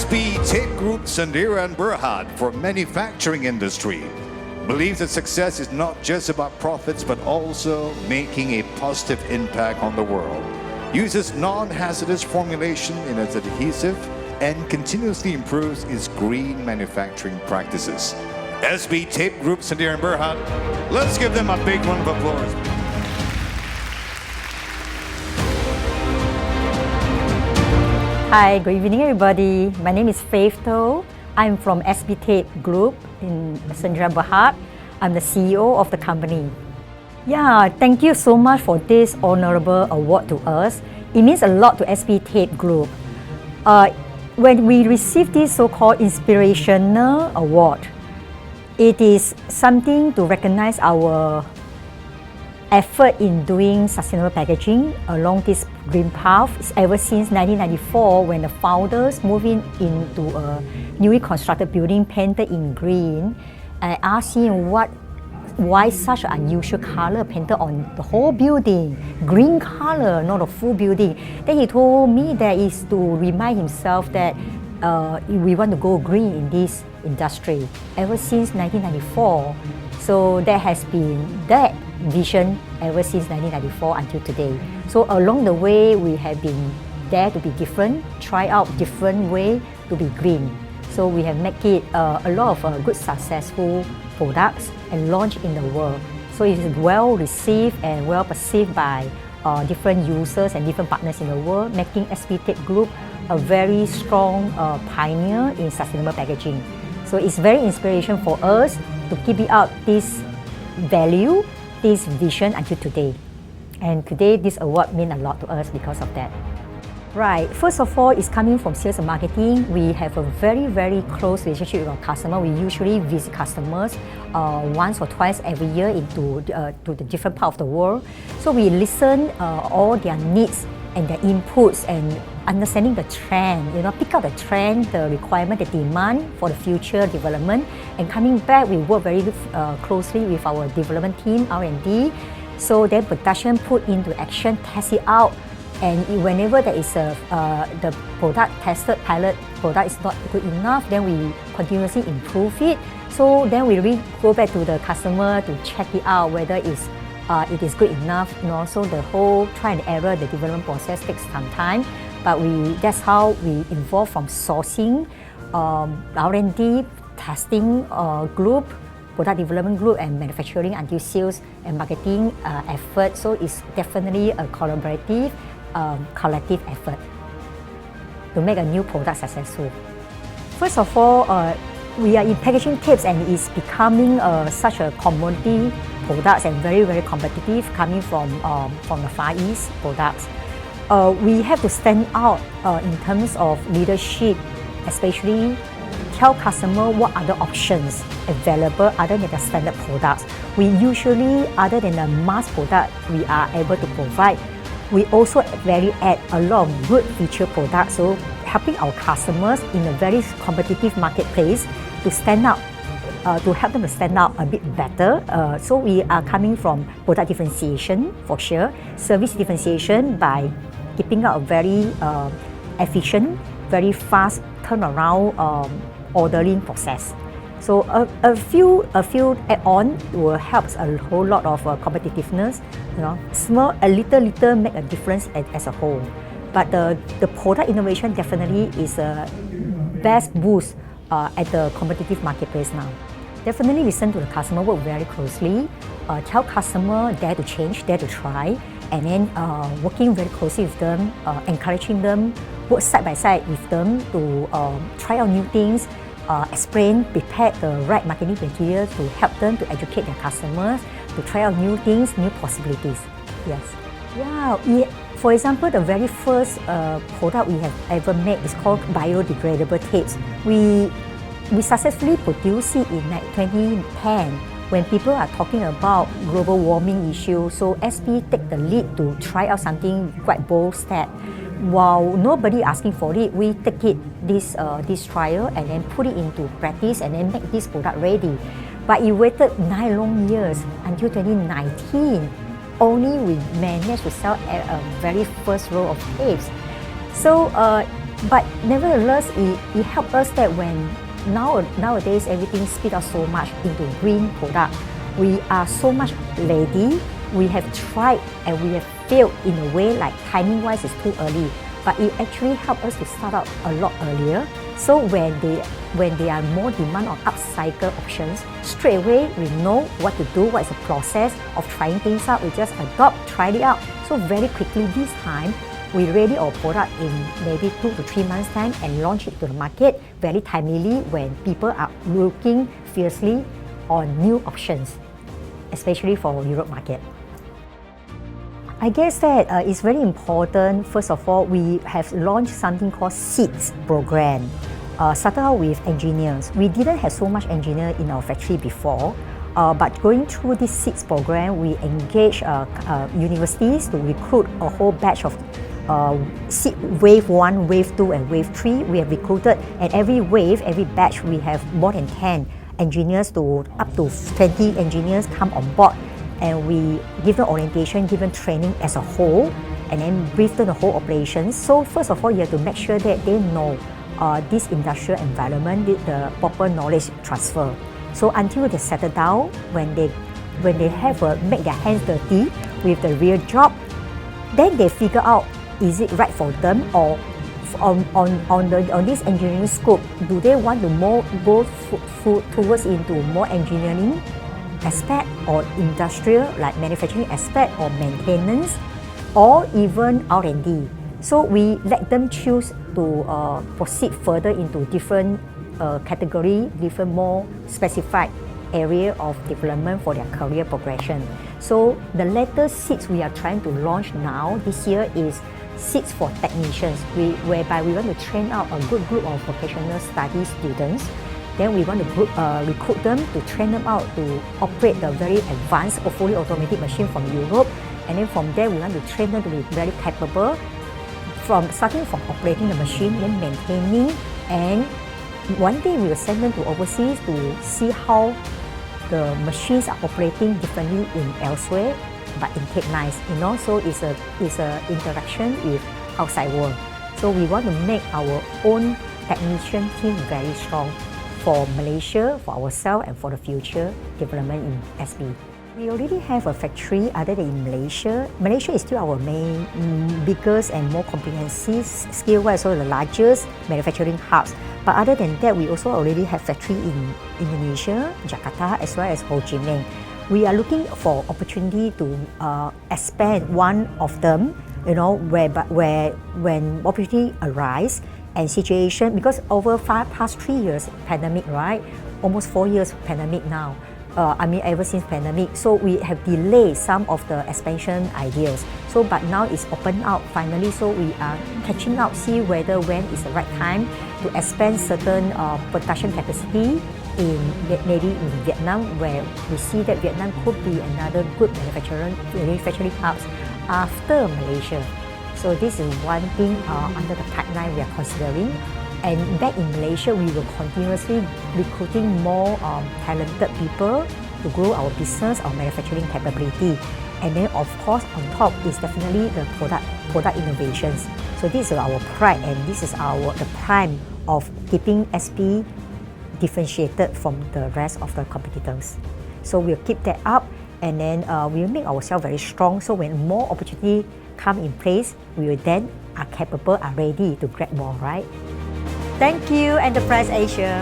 SB Tape Group Sdn Bhd for manufacturing industry believes that success is not just about profits but also making a positive impact on the world. Uses non-hazardous formulation in its adhesive and continuously improves its green manufacturing practices. SB Tape Group Sdn Bhd, let's give them a big round of applause. Hi, good evening everybody. My name is Faith Toh. I'm from SB Tape Group in Sdn Bhd. I'm the CEO of the company. Yeah, thank you so much for this honorable award to us. It means a lot to SB Tape Group. When we received this so-called Inspirational Award, it is something to recognize our effort in doing sustainable packaging along this green path ever since 1994 when the founders moved into a newly constructed building painted in green. I asked him why such an unusual color painted on the whole building, green color, not a full building. Then he told me that is to remind himself that we want to go green in this industry ever since 1994. So there has been that vision ever since 1994 until today. So along the way, we have been there to be different, try out different way to be green. So we have made it a lot of good successful products and launched in the world. So it is well received and well perceived by different users and different partners in the world, making SB Tape Group a very strong pioneer in sustainable packaging. So it's very inspiration for us to keep it up this value, this vision until today. And today this award means a lot to us because of that. Right, first of all, it's coming from sales and marketing. We have a very close relationship with our customer. We usually visit customers once or twice every year to the different part of the world. So we listen all their needs and their inputs and understanding the trend, pick out the trend, the requirement, the demand for the future development. And coming back, we work very closely with our development team, R&D. So then production put into action, test it out. And whenever there is the product tested, pilot product is not good enough, then we continuously improve it. So then we really go back to the customer to check it out whether it is good enough. So the whole try and error, the development process takes some time. But that's how we involve from sourcing, R&D, testing group, product development group, and manufacturing until sales and marketing effort. So it's definitely a collaborative, collective effort to make a new product successful. First of all, we are in packaging tapes and it's becoming such a commodity products and very competitive coming from the Far East products. We have to stand out in terms of leadership, especially tell customer what other options available other than the standard products. We usually, other than the mass product we are able to provide, we also add a lot of good feature products, so helping our customers in a very competitive marketplace to stand out, to help them to stand out a bit better. So we are coming from product differentiation for sure, service differentiation by keeping up a very efficient, very fast turnaround ordering process. So a few add-on will help a whole lot of competitiveness. Small, a little make a difference as a whole. But the product innovation definitely is a best boost at the competitive marketplace now. Definitely listen to the customer, work very closely, tell customer dare to change, dare to try, and then working very closely with them, encouraging them, work side by side with them to try out new things, explain, prepare the right marketing material to help them to educate their customers, to try out new things, new possibilities. Yes. Yeah. For example, the very first product we have ever made is called biodegradable tapes. We successfully produced it in 2010 when people are talking about global warming issues. So SB take the lead to try out something quite bold step. While nobody asking for it, we take this trial and then put it into practice and then make this product ready. But it waited 9 long years until 2019. Only we managed to sell a very first row of tapes. So But nevertheless, it helped us that when nowadays everything speed up so much into green product, we are so much ready. We have tried and we have failed in a way like timing wise is too early, but it actually helped us to start up a lot earlier. So when there are more demand on upcycle options, straight away we know what to do, what is the process of trying things out. We just adopt, try it out. So very quickly this time, we ready our product in maybe 2 to 3 months time and launch it to the market very timely when people are looking fiercely on new options, especially for Europe market. I guess that it's very important. First of all, we have launched something called SEEDS program. Started out with engineers. We didn't have so much engineer in our factory before, but going through this SEEDS program, we engage universities to recruit a whole batch of wave 1, wave 2 and wave 3. We have recruited, and every wave, every batch, we have more than 10 engineers to up to 20 engineers come on board, and we give them orientation, give them training as a whole, and then brief them the whole operations. So first of all, you have to make sure that they know this industrial environment, the proper knowledge transfer. So until they settle down, when they have make their hands dirty with the real job, then they figure out, is it right for them, or on this engineering scope, do they want to go towards into more engineering aspect or industrial like manufacturing aspect or maintenance or even R&D. So we let them choose to proceed further into different category, different more specified area of development for their career progression. So the latest SEEDS we are trying to launch now this year is SEEDS for technicians, whereby we want to train out a good group of vocational study students. Then we want to recruit them to train them out to operate the very advanced or fully automated machine from Europe. And then from there, we want to train them to be very capable, starting from operating the machine, then maintaining, and one day we will send them to overseas to see how the machines are operating differently in elsewhere, but in Cape Nice, so it's a interaction with outside world. So we want to make our own technician team very strong for Malaysia, for ourselves, and for the future development in SB. We already have a factory other than in Malaysia. Malaysia is still our main, biggest and more comprehensive, skill-wise, so the largest manufacturing hubs. But other than that, we also already have factory in Indonesia, Jakarta, as well as Ho Chi Minh. We are looking for opportunity to expand one of them, where when opportunity arise and situation, because over past 3 years pandemic, right? Almost 4 years pandemic now. Ever since pandemic, so we have delayed some of the expansion ideas. So, but now it's opened out finally. So we are catching up, see when is the right time to expand certain production capacity in maybe in Vietnam, where we see that Vietnam could be another good manufacturing hubs after Malaysia. So this is one thing under the pipeline we are considering. And back in Malaysia, we will continuously recruiting more talented people to grow our business, our manufacturing capability. And then of course on top is definitely the product innovations. So this is our pride, and this is the prime of keeping SP differentiated from the rest of the competitors. So we'll keep that up, and then we'll make ourselves very strong. So when more opportunity come in place, we will then are capable, are ready to grab more, right? Thank you, Enterprise Asia.